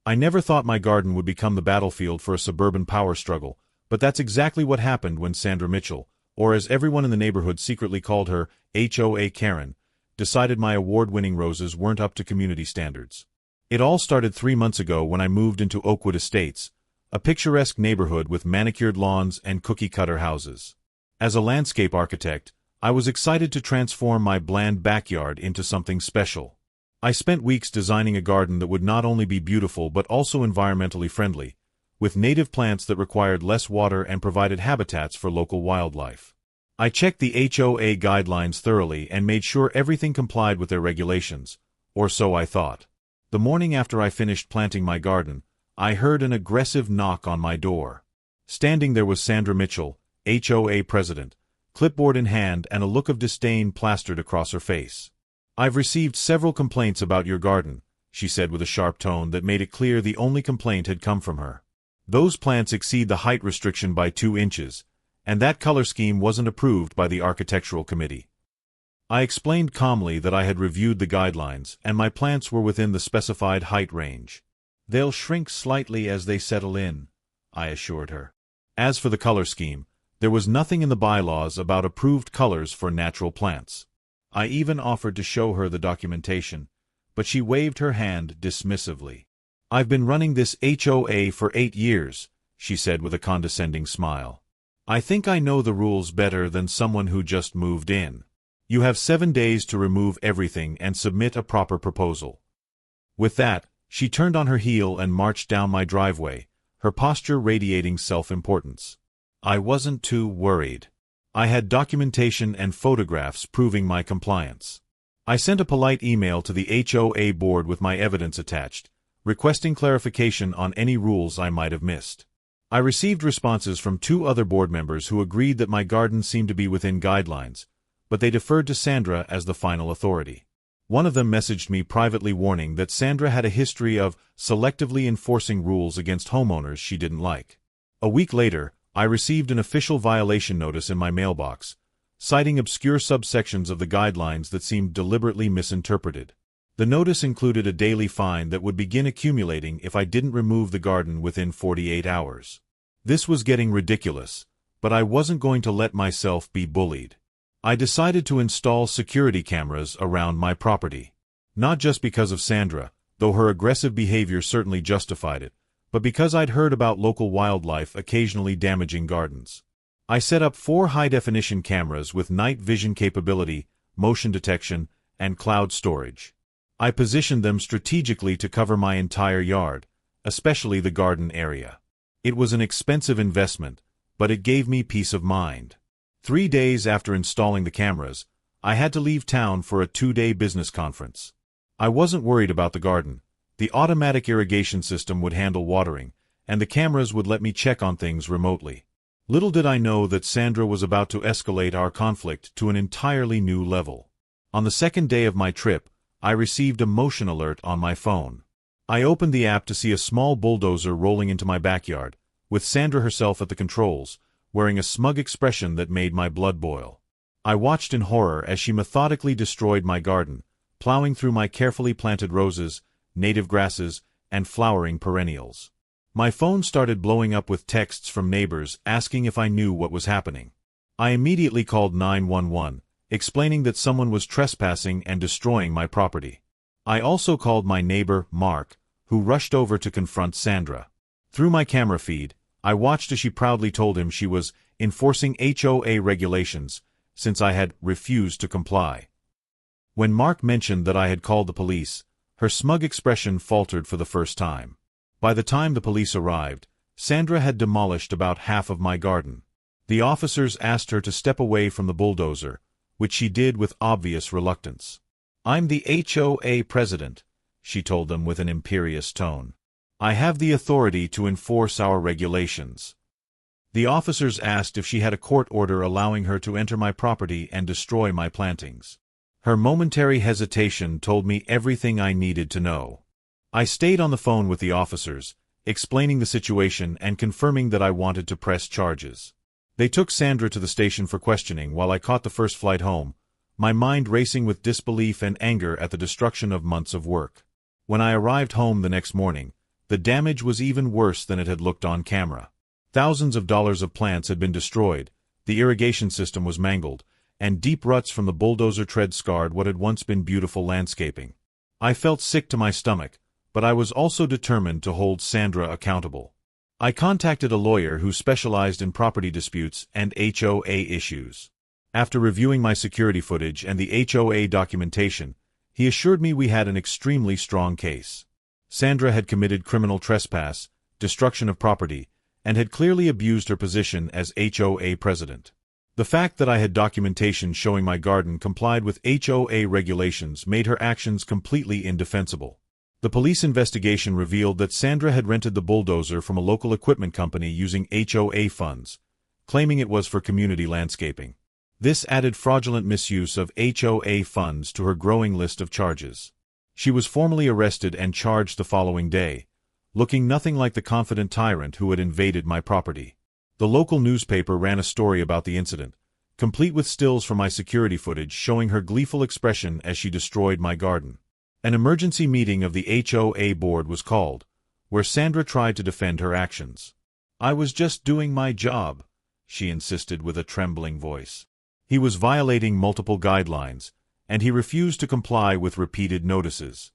I never thought my garden would become the battlefield for a suburban power struggle, but that's exactly what happened when Sandra Mitchell, or as everyone in the neighborhood secretly called her, HOA Karen, decided my award-winning roses weren't up to community standards. It all started 3 months ago when I moved into Oakwood Estates, a picturesque neighborhood with manicured lawns and cookie-cutter houses. As a landscape architect, I was excited to transform my bland backyard into something special. I spent weeks designing a garden that would not only be beautiful but also environmentally friendly, with native plants that required less water and provided habitats for local wildlife. I checked the HOA guidelines thoroughly and made sure everything complied with their regulations, or so I thought. The morning after I finished planting my garden, I heard an aggressive knock on my door. Standing there was Sandra Mitchell, HOA president, clipboard in hand and a look of disdain plastered across her face. "I've received several complaints about your garden," she said with a sharp tone that made it clear the only complaint had come from her. "Those plants exceed the height restriction by 2 inches, and that color scheme wasn't approved by the architectural committee." I explained calmly that I had reviewed the guidelines and my plants were within the specified height range. "They'll shrink slightly as they settle in," I assured her. As for the color scheme, there was nothing in the bylaws about approved colors for natural plants. I even offered to show her the documentation, but she waved her hand dismissively. "I've been running this HOA for 8 years, she said with a condescending smile. "I think I know the rules better than someone who just moved in. You have 7 days to remove everything and submit a proper proposal." With that, she turned on her heel and marched down my driveway, her posture radiating self-importance. I wasn't too worried. I had documentation and photographs proving my compliance. I sent a polite email to the HOA board with my evidence attached, requesting clarification on any rules I might have missed. I received responses from 2 other board members who agreed that my garden seemed to be within guidelines, but they deferred to Sandra as the final authority. One of them messaged me privately warning that Sandra had a history of selectively enforcing rules against homeowners she didn't like. A week later, I received an official violation notice in my mailbox, citing obscure subsections of the guidelines that seemed deliberately misinterpreted. The notice included a daily fine that would begin accumulating if I didn't remove the garden within 48 hours. This was getting ridiculous, but I wasn't going to let myself be bullied. I decided to install security cameras around my property. Not just because of Sandra, though her aggressive behavior certainly justified it, but because I'd heard about local wildlife occasionally damaging gardens. I set up 4 high-definition cameras with night vision capability, motion detection, and cloud storage. I positioned them strategically to cover my entire yard, especially the garden area. It was an expensive investment, but it gave me peace of mind. 3 days after installing the cameras, I had to leave town for a 2-day business conference. I wasn't worried about the garden. The automatic irrigation system would handle watering, and the cameras would let me check on things remotely. Little did I know that Sandra was about to escalate our conflict to an entirely new level. On the 2nd day of my trip, I received a motion alert on my phone. I opened the app to see a small bulldozer rolling into my backyard, with Sandra herself at the controls, wearing a smug expression that made my blood boil. I watched in horror as she methodically destroyed my garden, plowing through my carefully planted roses, native grasses, and flowering perennials. My phone started blowing up with texts from neighbors asking if I knew what was happening. I immediately called 911, explaining that someone was trespassing and destroying my property. I also called my neighbor, Mark, who rushed over to confront Sandra. Through my camera feed, I watched as she proudly told him she was enforcing HOA regulations, since I had refused to comply. When Mark mentioned that I had called the police, her smug expression faltered for the first time. By the time the police arrived, Sandra had demolished about half of my garden. The officers asked her to step away from the bulldozer, which she did with obvious reluctance. "I'm the HOA president," she told them with an imperious tone. "I have the authority to enforce our regulations." The officers asked if she had a court order allowing her to enter my property and destroy my plantings. Her momentary hesitation told me everything I needed to know. I stayed on the phone with the officers, explaining the situation and confirming that I wanted to press charges. They took Sandra to the station for questioning while I caught the first flight home, my mind racing with disbelief and anger at the destruction of months of work. When I arrived home the next morning, The damage was even worse than it had looked on camera. Thousands of dollars of plants had been destroyed, the irrigation system was mangled, and deep ruts from the bulldozer tread scarred what had once been beautiful landscaping. I felt sick to my stomach, but I was also determined to hold Sandra accountable. I contacted a lawyer who specialized in property disputes and HOA issues. After reviewing my security footage and the HOA documentation, he assured me we had an extremely strong case. Sandra had committed criminal trespass, destruction of property, and had clearly abused her position as HOA president. The fact that I had documentation showing my garden complied with HOA regulations made her actions completely indefensible. The police investigation revealed that Sandra had rented the bulldozer from a local equipment company using HOA funds, claiming it was for community landscaping. This added fraudulent misuse of HOA funds to her growing list of charges. She was formally arrested and charged the following day, looking nothing like the confident tyrant who had invaded my property. The local newspaper ran a story about the incident, complete with stills from my security footage showing her gleeful expression as she destroyed my garden. An emergency meeting of the HOA board was called, where Sandra tried to defend her actions. "I was just doing my job," she insisted with a trembling voice. He was violating multiple guidelines, and he refused to comply with repeated notices.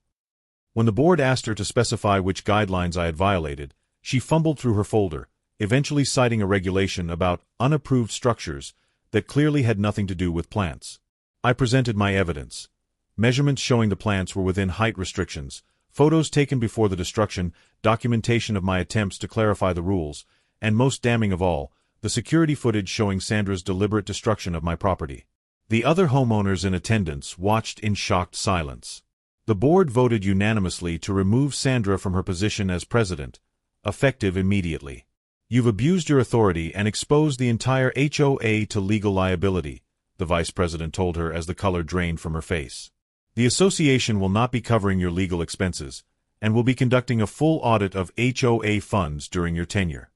When the board asked her to specify which guidelines I had violated, she fumbled through her folder, eventually citing a regulation about unapproved structures that clearly had nothing to do with plants. I presented my evidence. Measurements showing the plants were within height restrictions, photos taken before the destruction, documentation of my attempts to clarify the rules, and most damning of all, the security footage showing Sandra's deliberate destruction of my property. The other homeowners in attendance watched in shocked silence. The board voted unanimously to remove Sandra from her position as president, effective immediately. "You've abused your authority and exposed the entire HOA to legal liability," the vice president told her as the color drained from her face. "The association will not be covering your legal expenses, and will be conducting a full audit of HOA funds during your tenure."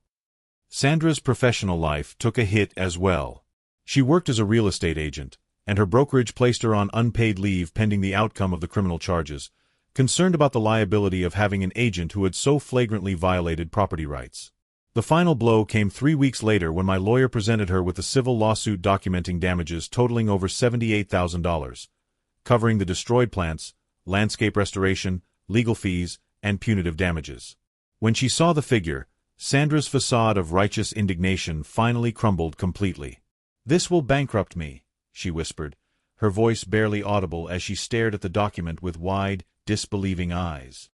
Sandra's professional life took a hit as well. She worked as a real estate agent, and her brokerage placed her on unpaid leave pending the outcome of the criminal charges, concerned about the liability of having an agent who had so flagrantly violated property rights. The final blow came 3 weeks later when my lawyer presented her with a civil lawsuit documenting damages totaling over $78,000, covering the destroyed plants, landscape restoration, legal fees, and punitive damages. When she saw the figure, Sandra's facade of righteous indignation finally crumbled completely. "This will bankrupt me," she whispered, her voice barely audible as she stared at the document with wide, disbelieving eyes.